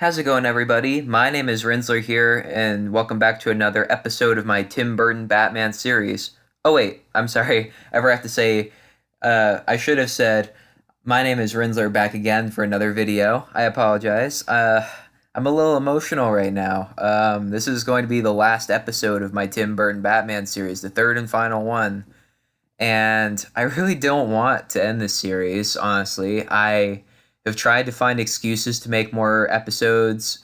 How's it going, everybody? My name is Rinzler here, and welcome back to another episode of my Tim Burton Batman series. Oh, wait, I'm sorry. I forgot to say, I should have said, my name is Rinzler back again for another video. I apologize. I'm a little emotional right now. This is going to be the last episode of my Tim Burton Batman series, the third and final one. And I really don't want to end this series, honestly. I have tried to find excuses to make more episodes,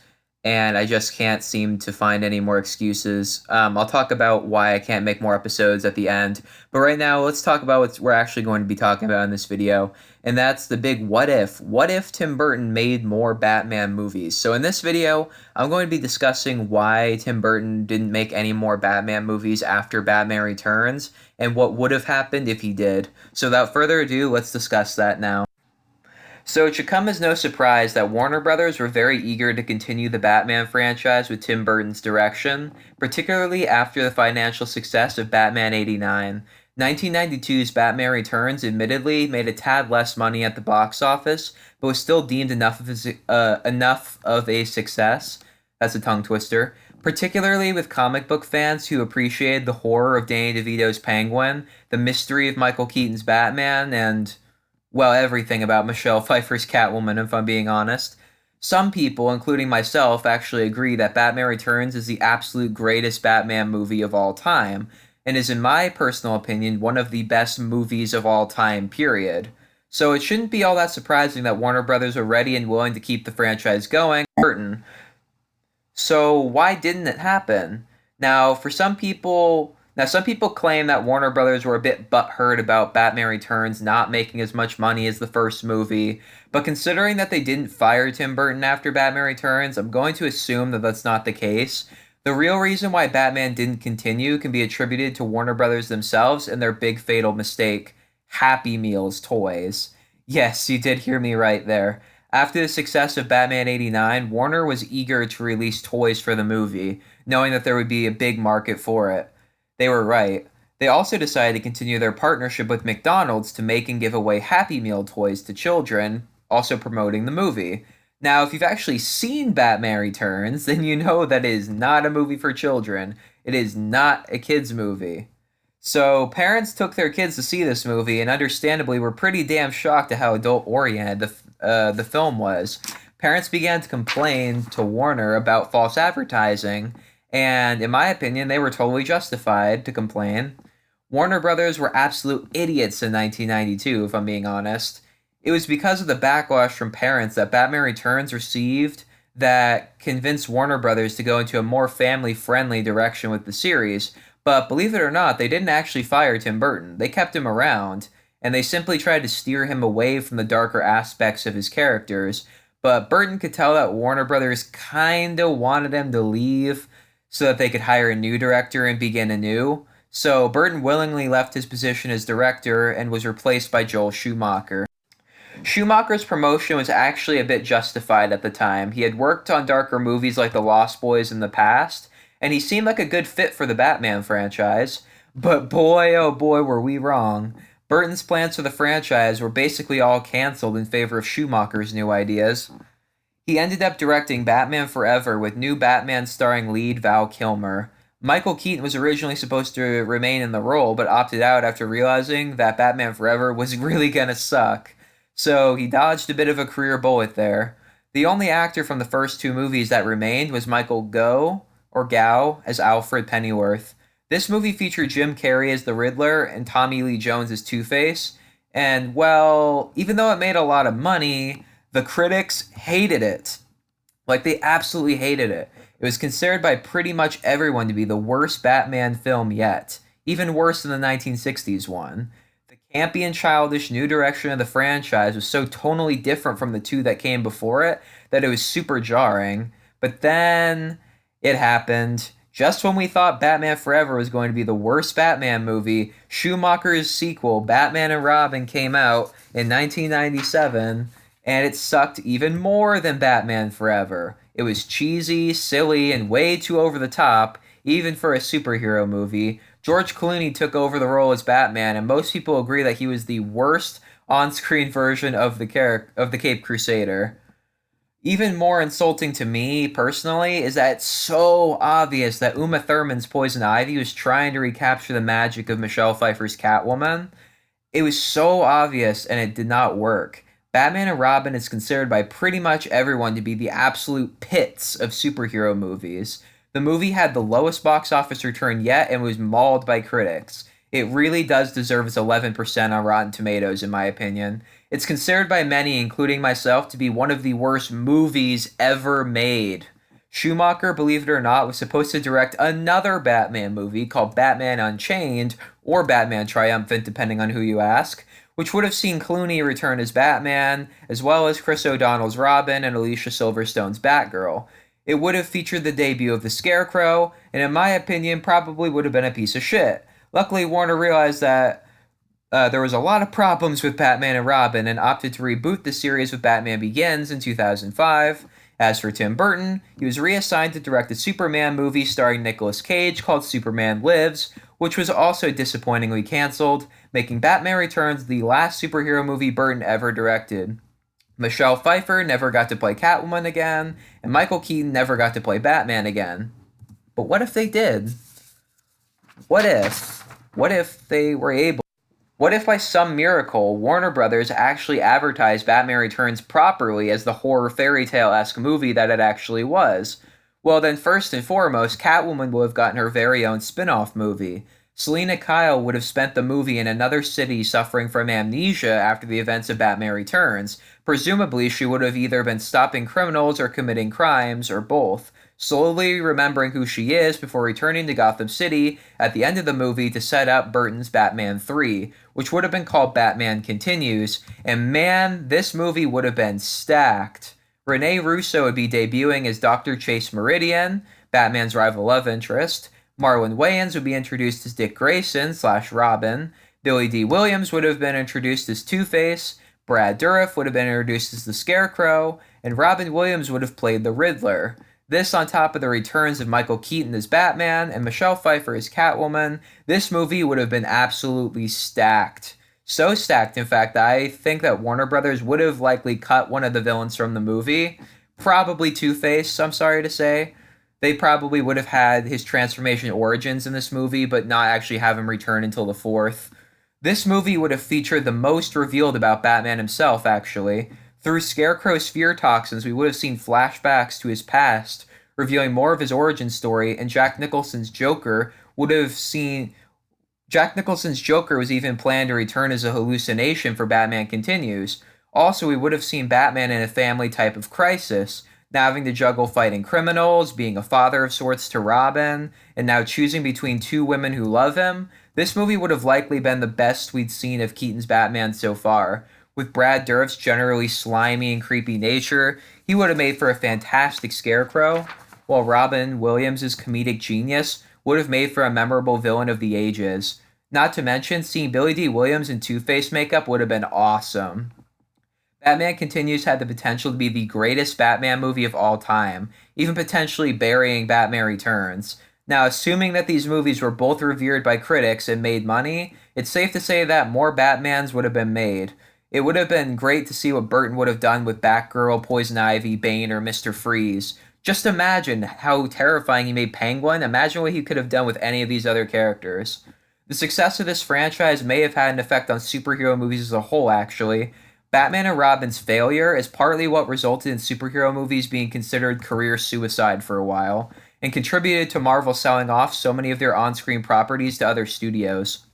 and I just can't seem to find any more excuses. I'll talk about why I can't make more episodes at the end, but right now, let's talk about what we're actually going to be talking about in this video, and that's the big what if. What if Tim Burton made more Batman movies? So in this video, I'm going to be discussing why Tim Burton didn't make any more Batman movies after Batman Returns, and what would have happened if he did. So without further ado, let's discuss that now. So it should come as no surprise that Warner Brothers were very eager to continue the Batman franchise with Tim Burton's direction, particularly after the financial success of Batman '89. 1992's Batman Returns admittedly made a tad less money at the box office, but was still deemed enough of a success. That's a tongue twister. Particularly with comic book fans who appreciated the horror of Danny DeVito's Penguin, the mystery of Michael Keaton's Batman, and well, everything about Michelle Pfeiffer's Catwoman, if I'm being honest. Some people, including myself, actually agree that Batman Returns is the absolute greatest Batman movie of all time, and is, in my personal opinion, one of the best movies of all time, period. So it shouldn't be all that surprising that Warner Brothers are ready and willing to keep the franchise going. Burton. So why didn't it happen? Some people claim that Warner Brothers were a bit butthurt about Batman Returns not making as much money as the first movie, but considering that they didn't fire Tim Burton after Batman Returns, I'm going to assume that that's not the case. The real reason why Batman didn't continue can be attributed to Warner Brothers themselves and their big fatal mistake: Happy Meals toys. Yes, you did hear me right there. After the success of Batman '89, Warner was eager to release toys for the movie, knowing that there would be a big market for it. They were right. They also decided to continue their partnership with McDonald's to make and give away Happy Meal toys to children, also promoting the movie. Now, if you've actually seen Batman Returns, then you know that it is not a movie for children. It is not a kids' movie. So, parents took their kids to see this movie and understandably were pretty damn shocked at how adult-oriented the film was. Parents began to complain to Warner about false advertising, and in my opinion, they were totally justified to complain. Warner Brothers were absolute idiots in 1992, if I'm being honest. It was because of the backlash from parents that Batman Returns received that convinced Warner Brothers to go into a more family-friendly direction with the series. But believe it or not, they didn't actually fire Tim Burton. They kept him around, and they simply tried to steer him away from the darker aspects of his characters. But Burton could tell that Warner Brothers kinda wanted him to leave so that they could hire a new director and begin anew. So Burton willingly left his position as director and was replaced by Joel Schumacher. Schumacher's promotion was actually a bit justified at the time. He had worked on darker movies like The Lost Boys in the past, and he seemed like a good fit for the Batman franchise. But boy, oh boy, were we wrong. Burton's plans for the franchise were basically all canceled in favor of Schumacher's new ideas. He ended up directing Batman Forever with new Batman starring lead Val Kilmer. Michael Keaton was originally supposed to remain in the role, but opted out after realizing that Batman Forever was really gonna suck. So he dodged a bit of a career bullet there. The only actor from the first two movies that remained was Michael Gough as Alfred Pennyworth. This movie featured Jim Carrey as the Riddler and Tommy Lee Jones as Two-Face. And, well, even though it made a lot of money, the critics hated it. Like, they absolutely hated it. It was considered by pretty much everyone to be the worst Batman film yet, even worse than the 1960s one. The campy and childish new direction of the franchise was so tonally different from the two that came before it that it was super jarring. But then it happened. Just when we thought Batman Forever was going to be the worst Batman movie, Schumacher's sequel, Batman and Robin, came out in 1997, and it sucked even more than Batman Forever. It was cheesy, silly, and way too over the top, even for a superhero movie. George Clooney took over the role as Batman, and most people agree that he was the worst on-screen version of the Cape Crusader. Even more insulting to me personally is that it's so obvious that Uma Thurman's Poison Ivy was trying to recapture the magic of Michelle Pfeiffer's Catwoman. It was so obvious and it did not work. Batman and Robin is considered by pretty much everyone to be the absolute pits of superhero movies. The movie had the lowest box office return yet and was mauled by critics. It really does deserve its 11% on Rotten Tomatoes, in my opinion. It's considered by many, including myself, to be one of the worst movies ever made. Schumacher, believe it or not, was supposed to direct another Batman movie called Batman Unchained, or Batman Triumphant, depending on who you ask, which would have seen Clooney return as Batman, as well as Chris O'Donnell's Robin and Alicia Silverstone's Batgirl. It would have featured the debut of the Scarecrow, and in my opinion, probably would have been a piece of shit. Luckily, Warner realized that there was a lot of problems with Batman and Robin and opted to reboot the series with Batman Begins in 2005. As for Tim Burton, he was reassigned to direct a Superman movie starring Nicolas Cage called Superman Lives, which was also disappointingly canceled, making Batman Returns the last superhero movie Burton ever directed. Michelle Pfeiffer never got to play Catwoman again, and Michael Keaton never got to play Batman again. But what if they did? What if? What if they were able? What if by some miracle Warner Brothers actually advertised Batman Returns properly as the horror fairy tale-esque movie that it actually was? Well then, first and foremost, Catwoman would have gotten her very own spin-off movie. Selina Kyle would have spent the movie in another city suffering from amnesia after the events of Batman Returns. Presumably, she would have either been stopping criminals or committing crimes, or both, slowly remembering who she is before returning to Gotham City at the end of the movie to set up Burton's Batman 3, which would have been called Batman Continues, and man, this movie would have been stacked. Rene Russo would be debuting as Dr. Chase Meridian, Batman's rival love interest. Marlon Wayans would be introduced as Dick Grayson / Robin. Billy D. Williams would have been introduced as Two-Face. Brad Dourif would have been introduced as the Scarecrow, and Robin Williams would have played the Riddler. This on top of the returns of Michael Keaton as Batman and Michelle Pfeiffer as Catwoman, this movie would have been absolutely stacked. So stacked, in fact, that I think that Warner Brothers would have likely cut one of the villains from the movie. Probably Two-Face, I'm sorry to say. They probably would have had his transformation origins in this movie, but not actually have him return until the fourth. This movie would have featured the most revealed about Batman himself, actually. Through Scarecrow's fear toxins, we would have seen flashbacks to his past, revealing more of his origin story, and Jack Nicholson's Joker was even planned to return as a hallucination for Batman Continues. Also, we would have seen Batman in a family type of crisis, now having to juggle fighting criminals, being a father of sorts to Robin, and now choosing between two women who love him. This movie would have likely been the best we'd seen of Keaton's Batman so far. With Brad Dourif's generally slimy and creepy nature, he would have made for a fantastic Scarecrow, while Robin Williams' comedic genius would have made for a memorable villain of the ages. Not to mention, seeing Billy D. Williams in Two-Face makeup would have been awesome. Batman Continues had the potential to be the greatest Batman movie of all time, even potentially burying Batman Returns. Now, assuming that these movies were both revered by critics and made money, it's safe to say that more Batmans would have been made. It would have been great to see what Burton would have done with Batgirl, Poison Ivy, Bane, or Mr. Freeze. Just imagine how terrifying he made Penguin. Imagine what he could have done with any of these other characters. The success of this franchise may have had an effect on superhero movies as a whole, actually. Batman and Robin's failure is partly what resulted in superhero movies being considered career suicide for a while, and contributed to Marvel selling off so many of their on-screen properties to other studios.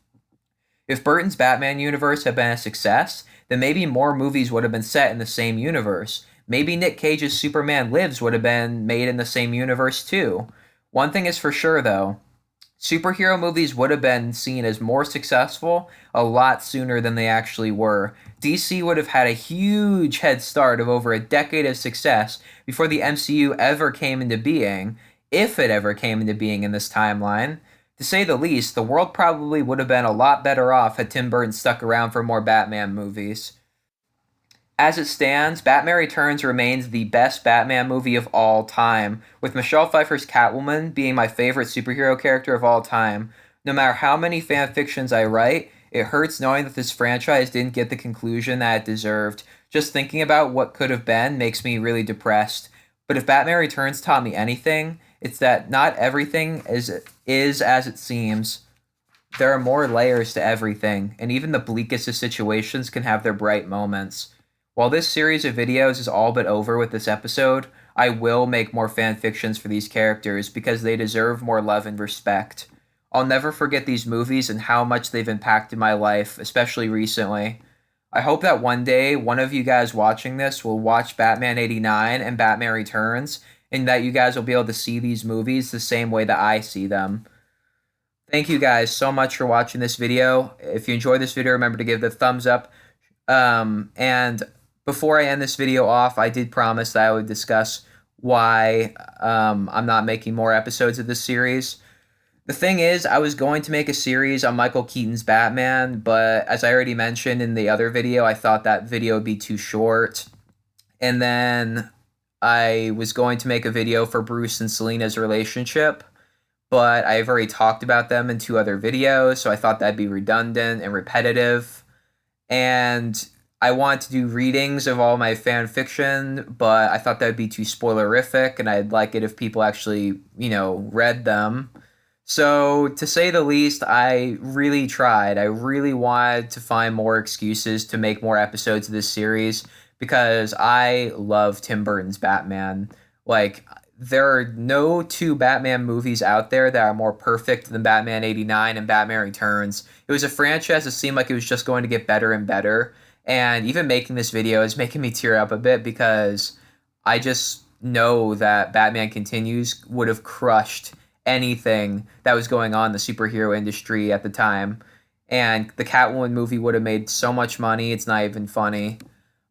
If Burton's Batman universe had been a success, then maybe more movies would have been set in the same universe. Maybe Nick Cage's Superman Lives would have been made in the same universe too. One thing is for sure though, superhero movies would have been seen as more successful a lot sooner than they actually were. DC would have had a huge head start of over a decade of success before the MCU ever came into being, if it ever came into being in this timeline. To say the least, the world probably would have been a lot better off had Tim Burton stuck around for more Batman movies. As it stands, Batman Returns remains the best Batman movie of all time, with Michelle Pfeiffer's Catwoman being my favorite superhero character of all time. No matter how many fan fictions I write, it hurts knowing that this franchise didn't get the conclusion that it deserved. Just thinking about what could have been makes me really depressed. But if Batman Returns taught me anything, it's that not everything is as it seems. There are more layers to everything, and even the bleakest of situations can have their bright moments. While this series of videos is all but over with this episode, I will make more fan fictions for these characters because they deserve more love and respect. I'll never forget these movies and how much they've impacted my life, especially recently. I hope that one day one of you guys watching this will watch Batman 89 and Batman Returns, and that you guys will be able to see these movies the same way that I see them. Thank you guys so much for watching this video. If you enjoyed this video, remember to give the thumbs up. And before I end this video off, I did promise that I would discuss why I'm not making more episodes of this series. The thing is, I was going to make a series on Michael Keaton's Batman, but as I already mentioned in the other video, I thought that video would be too short. And then I was going to make a video for Bruce and Selina's relationship, but I've already talked about them in 2 other videos, so I thought that'd be redundant and repetitive. And I want to do readings of all my fan fiction, but I thought that would be too spoilerific, and I'd like it if people actually, read them. So, to say the least, I really tried. I really wanted to find more excuses to make more episodes of this series because I love Tim Burton's Batman. Like, there are no 2 Batman movies out there that are more perfect than Batman 89 and Batman Returns. It was a franchise that seemed like it was just going to get better and better. And even making this video is making me tear up a bit because I just know that Batman Continues would have crushed anything that was going on in the superhero industry at the time. And the Catwoman movie would have made so much money, it's not even funny.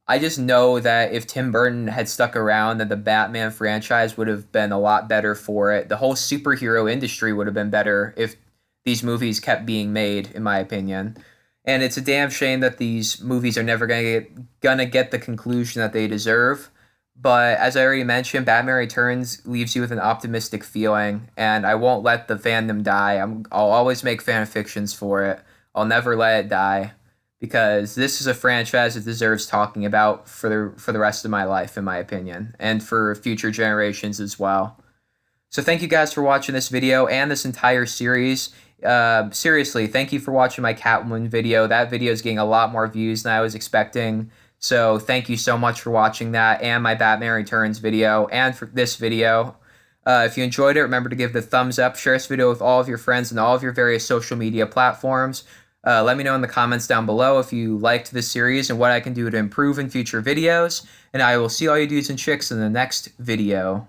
I just know that if Tim Burton had stuck around, that the Batman franchise would have been a lot better for it. The whole superhero industry would have been better if these movies kept being made, in my opinion. And it's a damn shame that these movies are never gonna get the conclusion that they deserve. But as I already mentioned, Batman Returns leaves you with an optimistic feeling, and I won't let the fandom die. I'll always make fan fictions for it. I'll never let it die because this is a franchise that deserves talking about for the rest of my life, in my opinion, and for future generations as well. So thank you guys for watching this video and this entire series. Seriously, thank you for watching my Catwoman video. That video is getting a lot more views than I was expecting. So thank you so much for watching that and my Batman Returns video and for this video. If you enjoyed it, remember to give the thumbs up, share this video with all of your friends and all of your various social media platforms. Let me know in the comments down below if you liked this series and what I can do to improve in future videos. And I will see all you dudes and chicks in the next video.